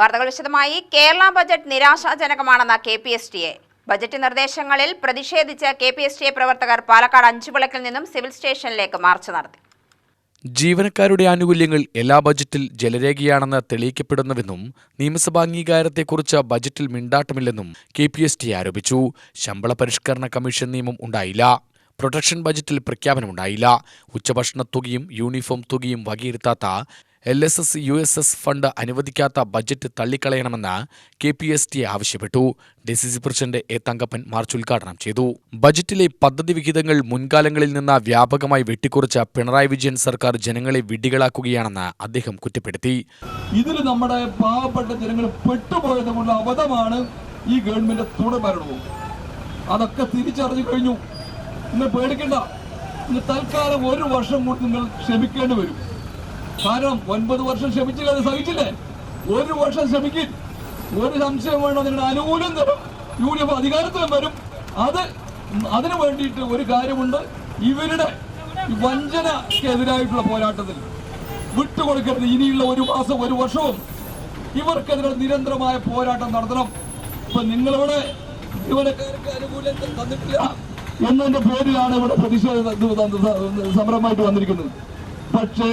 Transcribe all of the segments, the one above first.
വാർത്തകൾ വിശദമായി. കേരള ബജറ്റ് നിരാശാജനകമാണെന്ന KPSTA. ബജറ്റ് നിർദ്ദേശങ്ങളിൽ പ്രതിഷേധിച്ച് KPSTA പ്രവർത്തകർ പാലക്കാട് അഞ്ചുവിളക്കിൽ നിന്നും സിവിൽ സ്റ്റേഷനിലേക്ക് മാർച്ച് നടത്തി. ജീവനക്കാരുടെ ആനുകൂല്യങ്ങൾ എല്ലാ ബജറ്റിൽ ജലരേഖയാണെന്ന് തെളിയിക്കപ്പെടുന്നുവെന്നും നിയമസഭാ അംഗീകാരത്തെക്കുറിച്ച് ബജറ്റിൽ മിണ്ടാട്ടമില്ലെന്നും KPSTA ആരോപിച്ചു. ശമ്പള പരിഷ്കരണ കമ്മീഷൻ നിയമം ഉണ്ടായില്ല. പ്രൊട്ടക്ഷൻ ബജറ്റിൽ പ്രഖ്യാപനമുണ്ടായില്ല. ഉച്ചഭക്ഷണ തുകയും യൂണിഫോം തുകയും വകയിരുത്താത്ത LSS USS ഫണ്ട് അനുവദിക്കാത്ത ബജറ്റ് തള്ളിക്കളയണമെന്ന് KPSTA ആവശ്യപ്പെട്ടു. DCC president A. Thankappan march ഉദ്ഘാടനം ചെയ്തു. ബജറ്റിലെ പദ്ധതി വിഹിതങ്ങൾ മുൻകാലങ്ങളിൽ നിന്ന് വ്യാപകമായി വെട്ടിക്കുറച്ച പിണറായി വിജയൻ സർക്കാർ ജനങ്ങളെ വിഡ്ഢികളാക്കുകയാണെന്ന് അദ്ദേഹം കുറ്റപ്പെടുത്തി. ഇതിൽ നമ്മുടെ പാവപ്പെട്ട ജനങ്ങൾ പെട്ടുപോയതുകൊണ്ടുള്ള അബദ്ധമാണ് ഈ ഗവൺമെന്റ് തുടർഭരണവും. അതൊക്കെ തിരിച്ചറിഞ്ഞു കഴിഞ്ഞു. നിങ്ങൾ പേടിക്കണ്ട. ഇന്ന് തൽക്കാലം ഒരു വർഷം കൂടി നിങ്ങൾ ക്ഷമിക്കേണ്ടി വരും. കാരണം 9 വർഷം ക്ഷമിച്ചില്ല, അത് സഹിച്ചില്ലേ? ഒരു വർഷം ക്ഷമിക്കും. ഒരു സംശയം വേണം, നിങ്ങളുടെ അനുകൂലം തരും, യൂണിയൻ അധികാരത്തിലും വരും. അതിനു വേണ്ടിയിട്ട് ഒരു കാര്യമുണ്ട്. ഇവരുടെ വഞ്ചനക്കെതിരായിട്ടുള്ള പോരാട്ടത്തിൽ വിട്ടുകൊടുക്കരുത്. ഇനിയുള്ള ഒരു മാസം ഒരു വർഷവും ഇവർക്കെതിരെ നിരന്തരമായ പോരാട്ടം നടത്തണം. ഇപ്പൊ നിങ്ങളിവിടെ ജീവനക്കാർക്ക് അനുകൂലം തന്നിട്ടില്ല എന്നതിന്റെ പേരിലാണ് ഇവിടെ പ്രതിഷേധ സമരമായിട്ട് വന്നിരിക്കുന്നത്. പക്ഷേ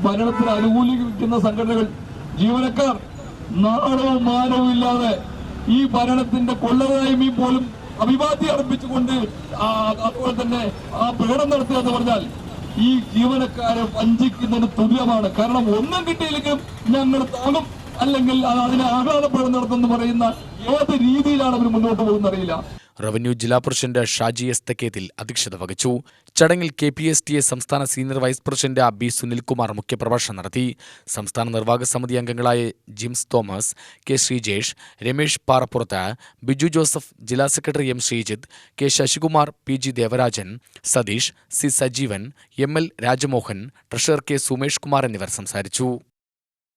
ഭരണത്തിന് അനുകൂലിക്കുന്ന സംഘടനകൾ, ജീവനക്കാർ നാണവും മാനവും ഇല്ലാതെ ഈ ഭരണത്തിന്റെ കൊള്ളരായ്മയും പോലും അഭിവാദ്യം അർപ്പിച്ചുകൊണ്ട് അതുപോലെ തന്നെ ആ പ്രകടനം നടത്തുക എന്ന് പറഞ്ഞാൽ ഈ ജീവനക്കാരെ വഞ്ചിക്കുന്നതിന് തുല്യമാണ്. കാരണം ഒന്നും കിട്ടിയില്ലെങ്കിലും ഞങ്ങൾ താങ്ങും, അല്ലെങ്കിൽ അതിനെ ആഹ്ലാദപ്രകടനം നടത്തുമെന്ന് പറയുന്ന ഏത് രീതിയിലാണ് അവർ മുന്നോട്ട് പോകുന്നത് അറിയില്ല. റവന്യൂ ജില്ലാ പ്രസിഡന്റ് ഷാജി എസ് തെക്കേത്തിൽ അധ്യക്ഷത വഹിച്ചു. ചടങ്ങിൽ KPSTA സംസ്ഥാന senior vice president B. Sunilkumar മുഖ്യപ്രഭാഷണം നടത്തി. സംസ്ഥാന നിർവാഹക സമിതി അംഗങ്ങളായ ജിംസ് തോമസ്, K. ശ്രീജേഷ്, രമേശ് പാറപ്പുറത്ത്, ബിജു ജോസഫ്, ജില്ലാ secretary M. Sreejith, K. Sasikumar, PG Devarajan, Satheesh, C. Sajeevan, ML Rajamohan, treasurer K. Sumesh Kumar എന്നിവർ സംസാരിച്ചു.